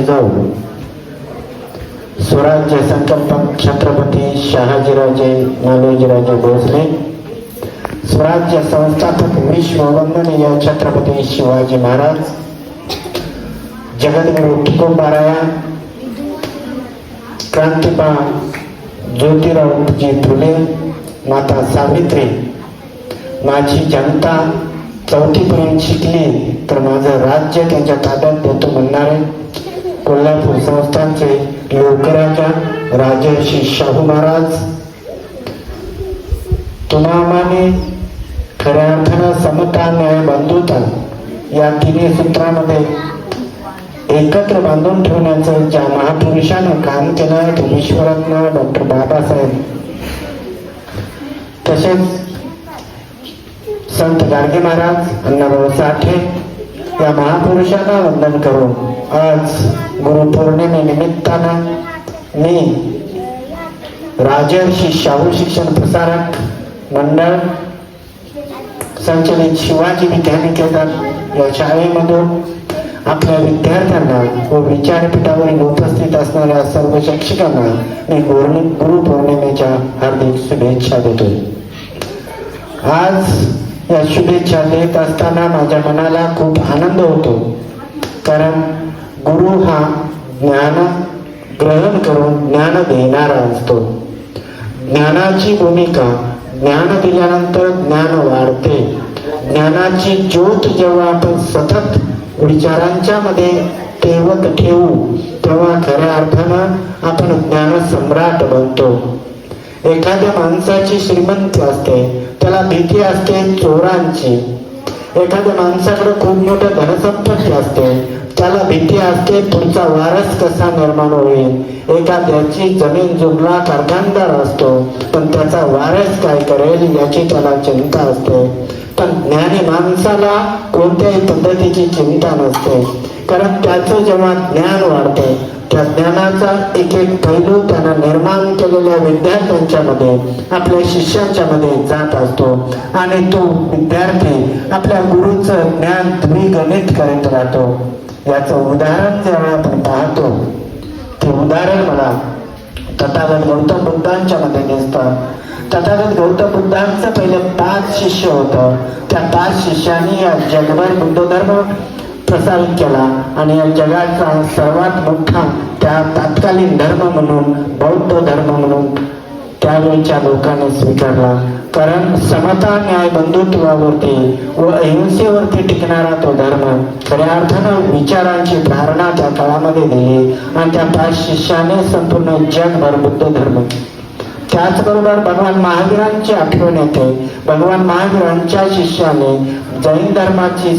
जिजाऊ स्वराज्य संकल्पक छत्रपती शहाजीराजे नालोजीराजे भोसले, स्वराज्य संस्थापक विश्ववंदनीय छत्रपती शिवाजी महाराज, जगद्गुरु तुकोबाराया, क्रांतिबा ज्योतिरावजी फुले, माता सावित्री, माझी जनता चौथीपर्यंत शिकली तर माझं राज्य त्यांच्या ताब्यात देतो म्हणणारे कोल्हापूर संस्थानचे लोकराजा राजर्षी शाहू महाराज, तुनामाने खऱ्या अर्थानं समता न्याय बंधुता या तिन्ही सूत्रामध्ये एकत्र बांधून ठेवण्याचं ज्या महापुरुषानं काम केलं ते विश्वरत्न डॉक्टर बाबासाहेब, तसेच संत गाडगे महाराज, अण्णाभाऊ साठे या महापुरुषांना वंदन करून आज गुरुपौर्णिमेनिमित्तानं मी राजर्षी शाहू शिक्षण प्रसारक मंडळ संचलित शिवाजी विद्यानिकेतन या शाळेमधून आपल्या विद्यार्थ्यांना व विचारपीठावरील उपस्थित असणाऱ्या सर्व शिक्षकांना मी गुरुपौर्णिमेच्या हार्दिक शुभेच्छा देतो. आज या शुभेच्छा देत असताना माझ्या मनाला खूप आनंद होतो, कारण गुरु हा ज्ञान ग्रहण करून ज्ञान देणारा असतो. ज्ञानाची भूमिका, ज्ञान दिल्यानंतर ज्ञान वाढते. ज्ञानाची ज्योत जेव्हा आपण सतत विचारांच्या मध्ये ठेवत ठेवू तेव्हा खऱ्या अर्थानं आपण ज्ञान सम्राट बनतो. एखाद्या माणसाची श्रीमंती असते, त्याला भीती असते चोरांची. एखाद्या माणसाकडे खूप मोठं धनसंपत्ती असते, त्याला भीती असते पुढचा वारस कसा निर्माण होईल. एखाद्याची जमीन जुमला कारखानदार असतो, पण त्याचा वारस काय करेल याची त्याला चिंता असते. पण ज्ञानी माणसाला कोणत्याही पद्धतीची चिंता नसते, कारण त्याचं जेव्हा ज्ञान वाढते त्या ज्ञानाचा एक एक पैलू त्यांना निर्माण केलेल्या विद्यार्थ्यांच्या मध्ये, आपल्या शिष्यांच्या मध्ये जात असतो आणि तो विद्यार्थी आपल्या गुरुचं ज्ञान द्विगुणित करत राहतो. याचं उदाहरण जेव्हा आपण पाहतो ते उदाहरण मला तथागत गौतम बुद्धांच्या मध्ये दिसतं. तथागत गौतम बुद्धांचं पहिले 5 शिष्य होतं. त्या 5 शिष्यांनी या जगभर बुद्ध धर्म प्रसारित केला आणि या जगाचा सर्वात मोठा त्या तत्कालीन धर्म म्हणून बौद्ध धर्म म्हणून त्यावेळच्या लोकांनी स्वीकारला. कारण समता न्याय बंधुत्वावरती व अहिंसेवरती टिकणारा तो धर्म खऱ्या अर्थानं विचारांची प्रेरणा त्या काळामध्ये दिली आणि त्या 5 शिष्याने संपूर्ण जगभर बुद्ध धर्म. त्याचबरोबर भगवान महावीरांची आठवण येते. भगवान महावीरांच्या शिष्याने जैन धर्माची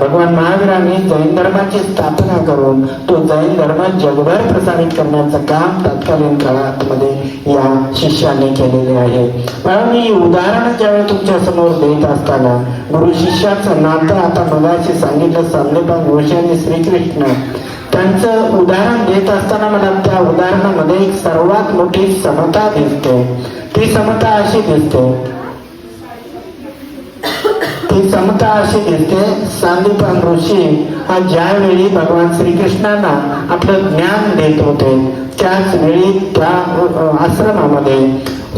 भगवान महावीरांनी जैन धर्माची स्थापना करून तो जैन धर्म जगभर प्रसारित करण्याचं काम तत्कालीन काळामध्ये या शिष्याने केलेले आहे. म्हणून ही उदाहरणं ज्यावेळी तुमच्या समोर देत असताना गुरु शिष्याचं नातं, आता मगाशी सांगितलं संदीपान घोष आणि श्रीकृष्ण, त्यांचं उदाहरण देत असताना मला त्या उदाहरणामध्ये एक सर्वात मोठी समता दिसते. ती समता अशी दिसते सांदीपन ऋषी हा ज्यावेळी भगवान श्रीकृष्णांना आपलं ज्ञान देत होते त्याच वेळी त्या आश्रमामध्ये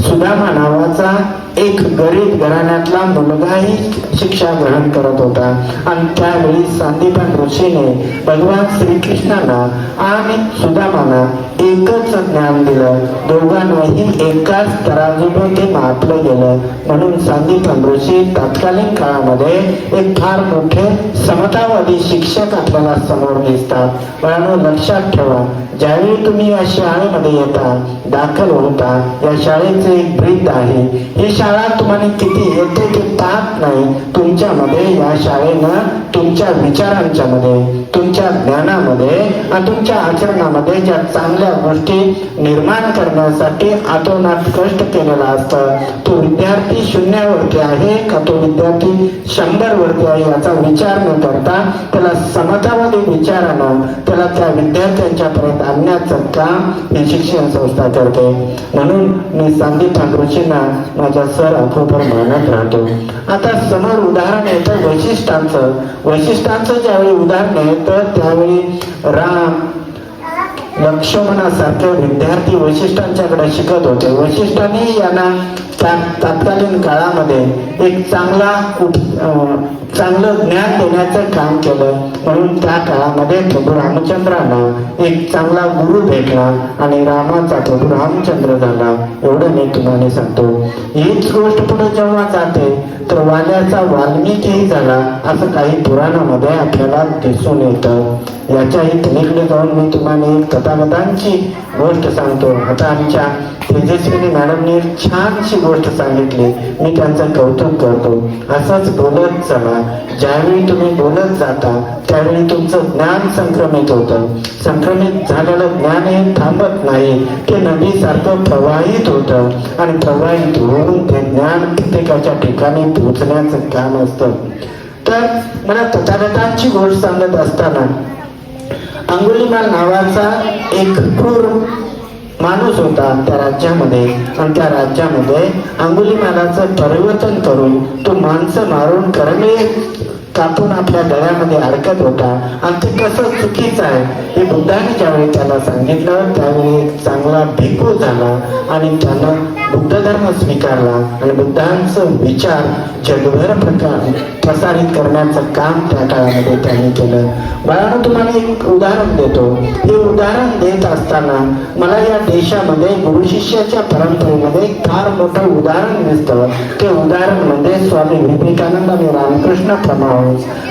सुदामा नावाचा एक गरीब घराण्यातला मुलगाही शिक्षा ग्रहण करत होता. आणि त्यावेळी सांदीपन ऋषीने भगवान श्रीकृष्णांना आणि सुदामांना एकच ज्ञान दिलं. दोघांनाही एकाच तराजूने मापलं गेलं. म्हणून सांदीपन ऋषी तत्कालीन काळामध्ये एक फार मोठे समतावादी शिक्षक आपल्याला समोर दिसतात. म्हणून लक्षात ठेवा, ज्यावेळी तुम्ही या शाळेमध्ये येता, दाखल होता, या शाळेचे एक ब्रीद आहे. ही शाळा तुम्हाला किती येते ते पाहत नाही. तुमच्यामध्ये या शाळेनं तुमच्या विचारांच्या मध्ये, तुमच्या ज्ञानामध्ये आणि तुमच्या आचरणामध्ये ज्या चांगल्या गोष्टी निर्माण करण्यासाठी आतोनात कष्ट केलेला असतं. तो विद्यार्थी 0 वरती आहे का तो विद्यार्थी 100 वरती आहे याचा विचार न करता त्याला समतावादी विचारानं त्याला त्या विद्यार्थ्यांच्या पर्यंत आणण्याचं काम ही शिक्षण संस्था करते. म्हणून मी सांदीपन ऋषींना माझ्या सर अखोपर मानत राहतो. आता समोर उदाहरण येतं वैशिष्ट्यांचं ज्यावेळी उदाहरण येतं त्यावेळी राम लक्ष्मणासारखे विद्यार्थी वशिष्ठांच्याकडे शिकत होते. वशिष्ठांनी यांना तत्कालीन काळामध्ये एक चांगलं ज्ञान देण्याचं काम केलं. म्हणून त्या काळामध्ये प्रभू रामचंद्रांना एक चांगला गुरु भेटला आणि रामाचा प्रभू रामचंद्र झाला. एवढं मी तुम्हाला सांगतो. हीच गोष्ट पुढे जेव्हा जाते तर वाल्याचा वाल्मिकीही झाला असं काही पुराणामध्ये आपल्याला दिसून येतं. याच्याही पलीकडे जाऊन मी तुम्हाला एक तथागतांची गोष्ट सांगतो. आता आमच्या तेजस्विनी मॅडमने छानशी गोष्ट सांगितली. मी त्यांचं कौतुक करतो. असंच बोलत चला. ज्यावेळी तुम्ही बोलत जाता त्यावेळी तुमचं ज्ञान संक्रमित होतं. संक्रमित झालेलं ज्ञान हे थांबत नाही, ते नदीसारखं प्रवाहित होतं आणि प्रवाहित होऊन ते ज्ञान प्रत्येकाच्या ठिकाणी पोहोचण्याचं काम असतं. तर मला तथागतांची गोष्ट सांगत असताना अंगुलीमाल नावाचा एक क्रूर माणूस होता त्या राज्यामध्ये, आणि त्या राज्यामध्ये अंगुलीमालाचं परिवर्तन करून तो माणसं मारून करणे कापून आपल्या गळ्यामध्ये अडकत होता. आणि ते कसं चुकीचं आहे हे बुद्धाने ज्यावेळी त्याला सांगितलं त्यावेळी एक चांगला भिक्खू झाला आणि त्यानं बुद्ध धर्म स्वीकारला आणि बुद्धांचं विचार जगभर प्रसारित करण्याचं काम त्या काळामध्ये त्यांनी केलं. बाळांनो, तुम्हाला एक उदाहरण देतो. हे उदाहरण देत असताना मला या देशामध्ये गुरु शिष्याच्या परंपरेमध्ये फार मोठं उदाहरण दिसतं. ते उदाहरण म्हणजे स्वामी विवेकानंद आणि रामकृष्ण परमहंस.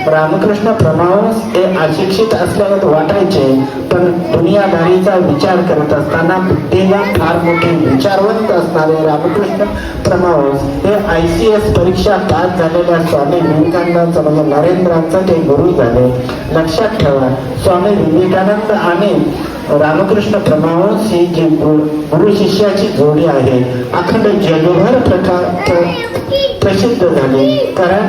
रामकृष्ण परमहंस हे अशिक्षित असल्यागत वाटायचे, पण दुनियादारीचा विचार करत असताना बुद्धीला फार मोठे विचारवंत असणारे रामकृष्ण परमहंस हे ICS परीक्षा पास झालेल्या स्वामी विवेकानंदांचं म्हणजे नरेंद्रांचं ते गुरु झाले. लक्षात ठेवा, स्वामी विवेकानंद आणि रामकृष्ण परमहंस ही जी गुरु शिष्याची जोडी आहे अखंड जगभर प्रसिद्ध झाली. कारण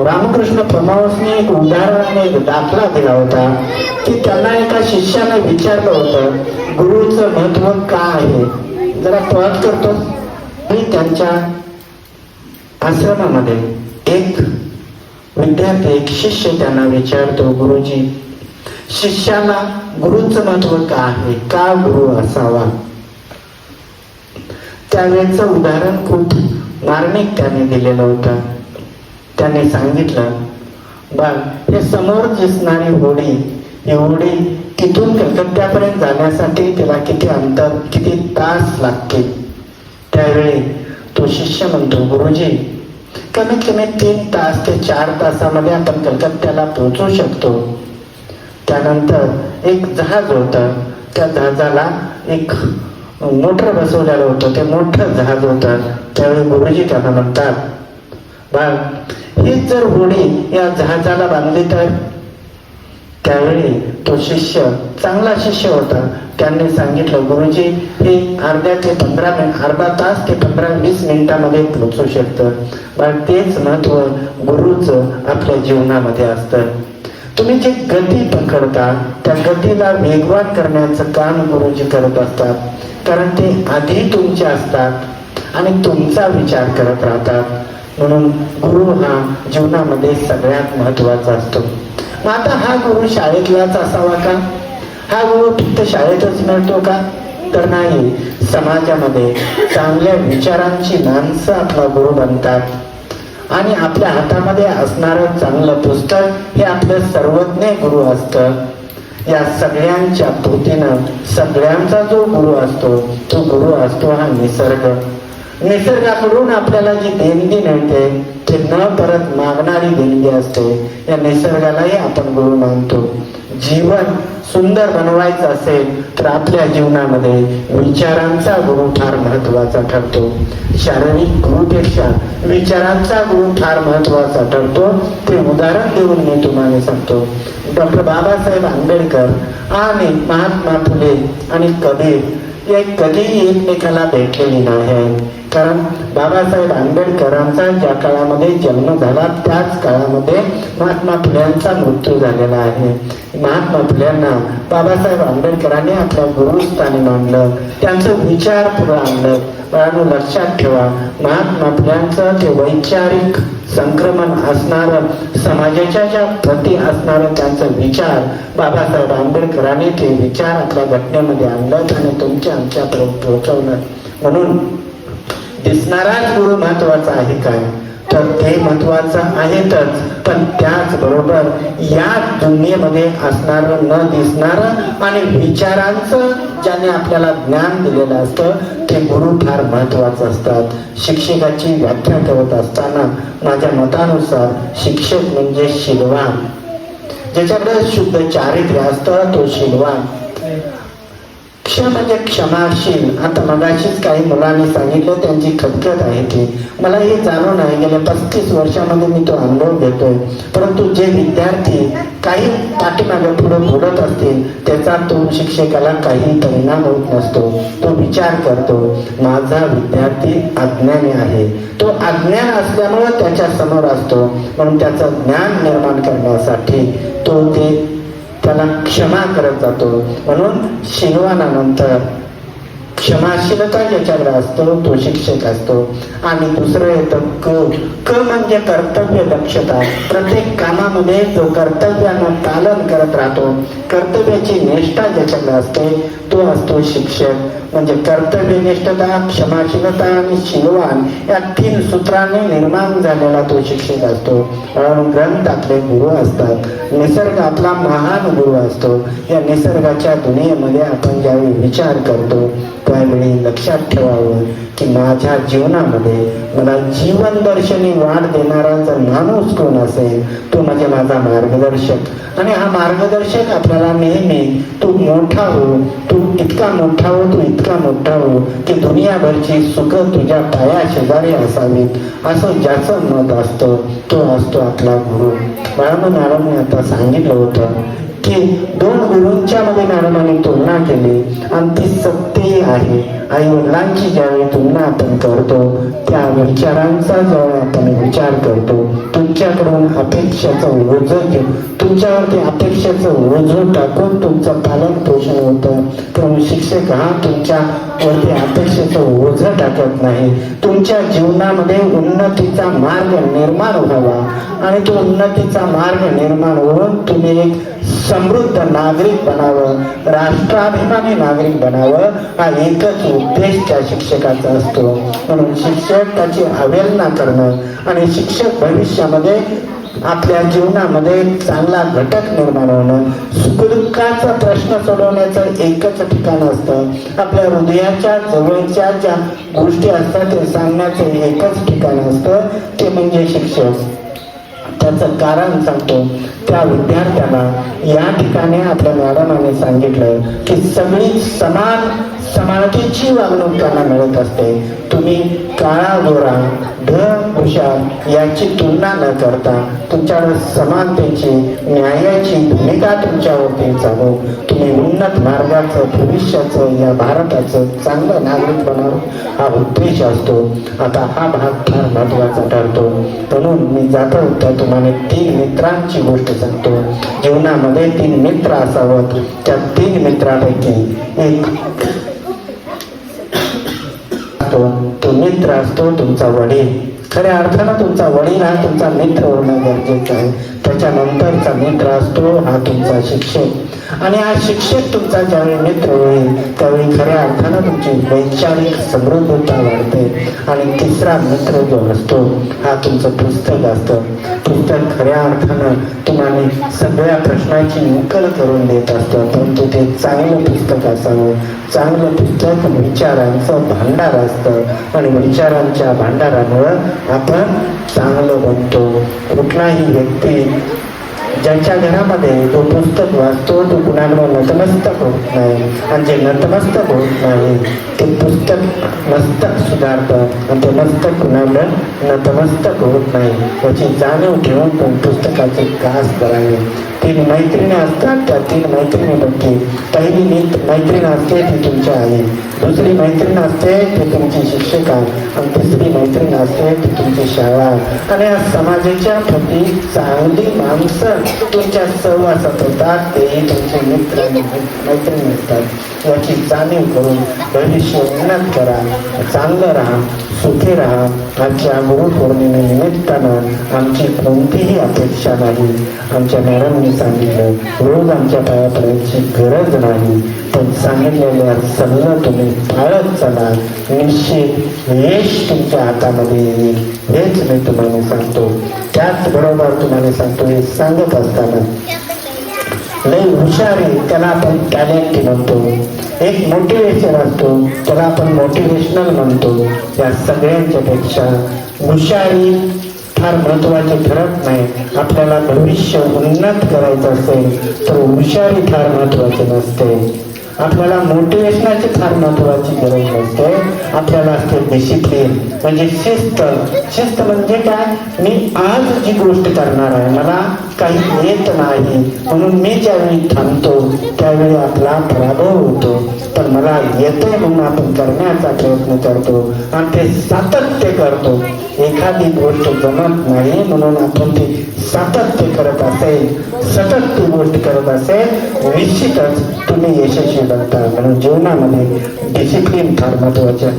रामकृष्ण परमहंसने एक उदाहरणाने एक दाखला दिला होता की त्यांना एका शिष्याने विचारलं होतं गुरुचं महत्व काय आहे. जरा पळत करतो. आणि त्यांच्या आश्रमामध्ये एक विद्यार्थी एक शिष्य त्यांना विचारतो, गुरुजी, शिष्याला गुरुचं महत्व काय आहे, का गुरु असावा. त्यावेळेचं उदाहरण खूप मार्मिक त्याने दिलेलं होतं. त्याने सांगितलं, बाळ, हे समोर दिसणारी होडी, ही होडी तिथून कलकत्त्यापर्यंत जाण्यासाठी तिला किती अंतर, किती तास लागतील. त्यावेळी तो शिष्य म्हणतो, गुरुजी, कमीत कमी 3 तास ते 4 तासामध्ये आपण कलकत्त्याला पोहोचू शकतो. त्यानंतर एक जहाज होतं. त्या जहाजाला एक मोटर बसवलेलं होतं. ते मोठं जहाज होतं. त्यावेळी गुरुजी त्यांना म्हणतात, बाळ, हीच जर होडी या जहाजाला बांधली तर. त्यावेळी तो शिष्य चांगला शिष्य होता. त्यांनी सांगितलं, गुरुजी, हे अर्धा तास ते 15-20 मिनिटामध्ये पोहोचू शकतं. पण तेच महत्व गुरुचं आपल्या जीवनामध्ये असतं. तुम्ही जे गती पकडता त्या गतीला वेगवान करण्याचं काम गुरुजी करत असतात. कारण ते आधी तुमचे असतात आणि तुमचा विचार करत राहतात. म्हणून गुरु हा जीवनामध्ये सगळ्यात महत्वाचा असतो. मग आता हा गुरु शाळेतलाच असावा का? हा गुरु फक्त शाळेतच मिळतो का? तर नाही. समाजामध्ये चांगल्या विचारांची माणसं आपला गुरु बनतात आणि आपल्या हातामध्ये असणारं चांगलं पुस्तक हे आपलं सर्वज्ञ गुरु असतं. या सगळ्यांच्या पोतीनं सगळ्यांचा जो गुरु असतो तो गुरु असतो हा निसर्ग. निसर्गाकडून आपल्याला जी देणगी मिळते ते न परत मागणारी देणगी असते. या निसर्गालाही आपण गुरु मानतो. जीवन सुंदर बनवायचं असेल तर आपल्या जीवनामध्ये विचारांचा गुरु फार महत्वाचा ठरतो. शारीरिक गुरुपेक्षा विचारांचा गुरु फार महत्वाचा ठरतो. ते उदाहरण देऊन मी तुम्हाला सांगतो. डॉक्टर बाबासाहेब आंबेडकर आणि महात्मा फुले आणि कबीर हे कधीही एकमेकाला भेटलेली नाही. कारण बाबासाहेब आंबेडकरांचा ज्या काळामध्ये जन्म झाला त्याच काळामध्ये महात्मा फुल्यांचा मृत्यू झालेला आहे. महात्मा फुल्यांना बाबासाहेब आंबेडकरांनी आपल्या गुरुस्थानी मानलं, त्यांचं विचार पुढे आणलं. पण लक्षात ठेवा, महात्मा फुल्यांचं ते वैचारिक संक्रमण असणारं, समाजाच्या ज्या प्रती असणारं त्यांचं विचार बाबासाहेब आंबेडकरांनी ते विचार आपल्या घटनेमध्ये आणलं आणि तुमच्या आमच्यापर्यंत पोहोचवलं. म्हणून दिसणाराच गुरु महत्वाचा आहे काय, तर ते महत्वाचं आहेतच, पण त्याचबरोबर या दुनियेमध्ये असणारं न दिसणारं आणि विचारांचं ज्याने आपल्याला ज्ञान दिलेलं असतं ते गुरु फार महत्वाचं असतात. शिक्षकाची व्याख्या करत असताना माझ्या मतानुसार शिक्षक म्हणजे शीलवान, ज्याच्याकडे शुद्ध चारित्र्य असतं तो शीलवान. म्हणजे क्षमाशील. आता मगाशीच काही मुलांनी सांगितलं त्यांची खतखत आहे ती मला हे जाणून आहे. गेल्या 35 वर्षामध्ये मी तो अनुभव घेतोय. परंतु जे विद्यार्थी काही पाठीमागे पुढे बोलत असतील त्याचा तो शिक्षकाला काही परिणाम होत नसतो. तो विचार करतो माझा विद्यार्थी अज्ञानी आहे, तो अज्ञान असल्यामुळे त्याच्या समोर असतो, म्हणून त्याचं ज्ञान निर्माण करण्यासाठी तो त्याला क्षमा करत जातो. म्हणून शीलवानानंतर क्षमाशीलता ज्याच्याकडे असतो तो शिक्षक असतो. आणि दुसरं येतं क म्हणजे कर्तव्य दक्षता. प्रत्येक कामामध्ये जो कर्तव्यानं पालन करत राहतो, कर्तव्याची निष्ठा ज्याच्याकडे असते तो असतो शिक्षक. म्हणजे कर्तव्यनिष्ठता, क्षमाशीलता आणि शीलवान या 3 सूत्रांनी निर्माण झालेला तो शिक्षक असतो. ग्रंथ आपले गुरु असतात, निसर्ग आपला महान गुरु असतो. या निसर्गाच्या दुनियेमध्ये आपण ज्यावेळी विचार करतो त्यावेळी लक्षात ठेवावं की माझ्या जीवनामध्ये मला जीवन दर्शनी वाढ देणारा जर माणूस कोण असेल तो म्हणजे माझा मार्गदर्शक. आणि हा मार्गदर्शक आपल्याला नेहमी तू मोठा हो, तू इतका मोठा हो, तू इतका मोठा हो की दुनियाभरची सुख तुझ्या पाया शेजारी असावीत असं ज्याचं मत असतं तो असतो आपला गुरु. म्हणून मॅडमने आता सांगितलं होतं की 2 गुरूंच्या मध्ये मॅडमांनी तुलना केली आणि ती सत्य आहे. आई वडिलांची ज्यावेळी तुलना आपण करतो त्या विचारांचा ज्यावेळी आपण विचार करतो, तुमच्याकडून अपेक्षाचं ओझं घेऊन तुमच्यावरती अपेक्षाचं ओझं टाकून तुमचं पालन पोषण होतं. पण शिक्षक हा तुमच्यावरती अपेक्षेचं ओझं टाकत नाही. तुमच्या जीवनामध्ये उन्नतीचा मार्ग निर्माण व्हावा आणि तो उन्नतीचा मार्ग निर्माण होऊन तुम्ही एक समृद्ध नागरिक बनावं, राष्ट्राभिमानी नागरिक बनावं हा एकच उद्देश त्या शिक्षकाचा असतो. म्हणून शिक्षक त्याची अवहेलना करणं आणि शिक्षक भविष्यामध्ये आपल्या जीवनामध्ये चांगला घटक निर्माण होणं, सुखदुःखाचा प्रश्न सोडवण्याचं एकच ठिकाण असतं. आपल्या हृदयाच्या जवळच्या ज्या गोष्टी असतात ते सांगण्याचं एकच ठिकाण असतं, ते म्हणजे शिक्षक. त्याचं कारण सांगतो. त्या विद्यार्थ्यांना या ठिकाणी आपल्या मॅडमाने सांगितलं की सगळी समान समानतेची वागणूक त्यांना मिळत असते. तुम्ही काळा गोरा धन हुशार याची तुलना न करता तुमच्यावर समानतेची न्यायाची भूमिका तुमच्यावरती चालू तुम्ही उन्नत मार्गाचं भविष्याचं या भारताचं चांगलं नागरिक बनावं हा उद्देश असतो. आता हा भाग फार महत्वाचा ठरतो. म्हणून मी जाता होता तुम्हाला 3 मित्रांची गोष्ट सांगतो. जीवनामध्ये 3 मित्र असावं. त्या 3 मित्रापैकी एक तो मित्र असतो तुमचा वडील. खऱ्या अर्थानं तुमचा वडील हा तुमचा मित्र होणं गरजेचं आहे. त्याच्यानंतरचा मित्र असतो हा तुमचा शिक्षक. आणि हा शिक्षक तुमचा ज्यावेळी मित्र होईल त्यावेळी खऱ्या अर्थानं तुमची वैचारिक समृद्धता वाढते. आणि तिसरा मित्र जो असतो हा तुमचं पुस्तक असतं. पुस्तक खऱ्या अर्थानं तुम्हाला सगळ्या प्रश्नाची उकल करून देत असतं, परंतु ते चांगलं पुस्तक असावं. चांगलं पुस्तक विचारांचं भांडार असतं आणि विचारांच्या भांडारामुळं आपण चांगलं बनतो. कुठलाही व्यक्ती ज्यांच्या घरामध्ये तो पुस्तक वाचतो तो कुणाकडे नतमस्तक होत नाही. आणि जे नतमस्तक होत नाही ते पुस्तक मस्तक सुधारतं आणि ते मस्तक कुणाकडे नतमस्तक होत नाही याची जाणीव ठेवून पण पुस्तकाचे कास करावे. 3 मैत्रिणी असतात. त्या 3 मैत्रिणीपैकी पहिली मैत्रीण असते ती तुमच्या आई. दुसरी मैत्रीण असते ती तुमची शिक्षिका आणि तिसरी मैत्रीण असते ती तुमची शाळा. आणि या समाजाच्या प्रती चांगली माणसं तुमच्या सहवासात होतात, तेही तुमचे मित्र आणि मैत्रीण असतात. याची जाणीव करून भविष्य उन्नत करा, चांगलं राहा, सुखी राहा. आजच्या गुरुपौर्णिमेनिमित्तानं आमची कोणतीही अपेक्षा नाही. आमच्या मॅडमनी सांगितलं रोज आमच्या पाया पडायची गरज नाही, पण सांगितलेल्या सल्ला तुम्ही पाळत चला, निश्चित यश तुमच्या हातामध्ये येईल. हेच मी तुम्हाला सांगतो. त्याचबरोबर तुम्हाला सांगतो, हे सांगत असताना लय हुशार आहे त्याला आपण टॅलेंट म्हणतो, एक मोटिवेशन असतो त्याला आपण मोटिवेशनल म्हणतो. या सगळ्यांच्या पेक्षा हुशारी फार महत्वाचे ठरत नाही. आपल्याला भविष्य उन्नत करायचं असेल तर हुशारी फार महत्वाची नसते. आपल्याला मोटिवेशनाची फार महत्वाची गरज नसते. आपल्याला असते डिसिप्लिन, म्हणजे शिस्त. शिस्त म्हणजे काय, मी आज जी गोष्ट करणार आहे मला काही येत नाही म्हणून मी ज्यावेळी थांबतो त्यावेळी आपला पराभव होतो. पण मला येते म्हणून आपण करण्याचा प्रयत्न करतो आणि ते सातत्य करतो. एखादी गोष्ट जमत नाही म्हणून आपण ती सातत्य करत असेल, सतत ती गोष्ट करत असेल, निश्चितच तुम्ही यशस्वी बनता. म्हणून जीवनामध्ये डिसिप्लिन फार महत्वाचे.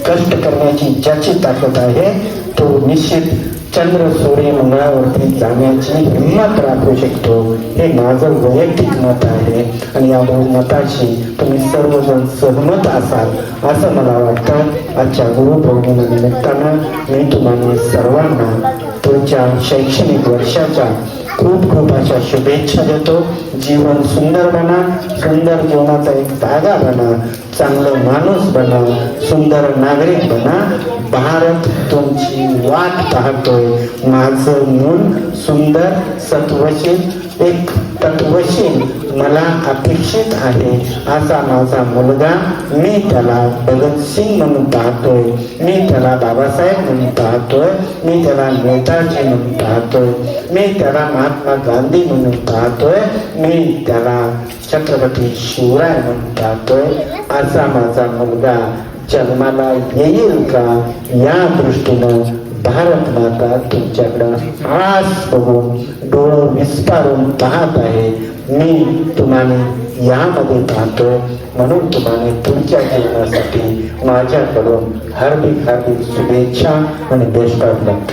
कष्ट करण्याची ज्याची ताकद आहे तो निश्चित चंद्र सूर्य मंगळावरती जाण्याची हिंमत राखू शकतो. हे माझं वैयक्तिक मत आहे आणि या मताशी तुम्ही सर्वजण सहमत असाल असं मला वाटतं. आजच्या गुरुपौर्णिमेनिमित्तानं मी तुम्हाला सर्वांना तुमच्या शैक्षणिक वर्षाच्या खूप खूप अशा शुभेच्छा देतो. जीवन सुंदर बना, सुंदर जीवनाचा एक धागा बना, चांगलं माणूस बना, सुंदर नागरिक बना. भारत तुमची वाट पाहतोय. माझं मूल सुंदर सत्वशील एक तत्वशील मला अपेक्षित आहे असा माझा मुलगा. मी त्याला भगतसिंग म्हणून पाहतोय, मी त्याला बाबासाहेब म्हणून पाहतोय, मी त्याला नेताजी म्हणून पाहतोय, मी त्याला महात्मा गांधी म्हणून पाहतोय, मी त्याला छत्रपती शिवराय म्हणून पाहतोय. असा माझा मुलगा जन्माला येईल का या दृष्टीनं भारत माता तुमच्याकडं आस बघून डोळं विस्तारून पाहत आहे. मी तुम्हाला यामध्ये पाहतोय म्हणून तुम्हाला पुढच्या जीवनासाठी माझ्याकडून हार्दिक हार्दिक शुभेच्छा आणि बेस्ट ऑफ लक.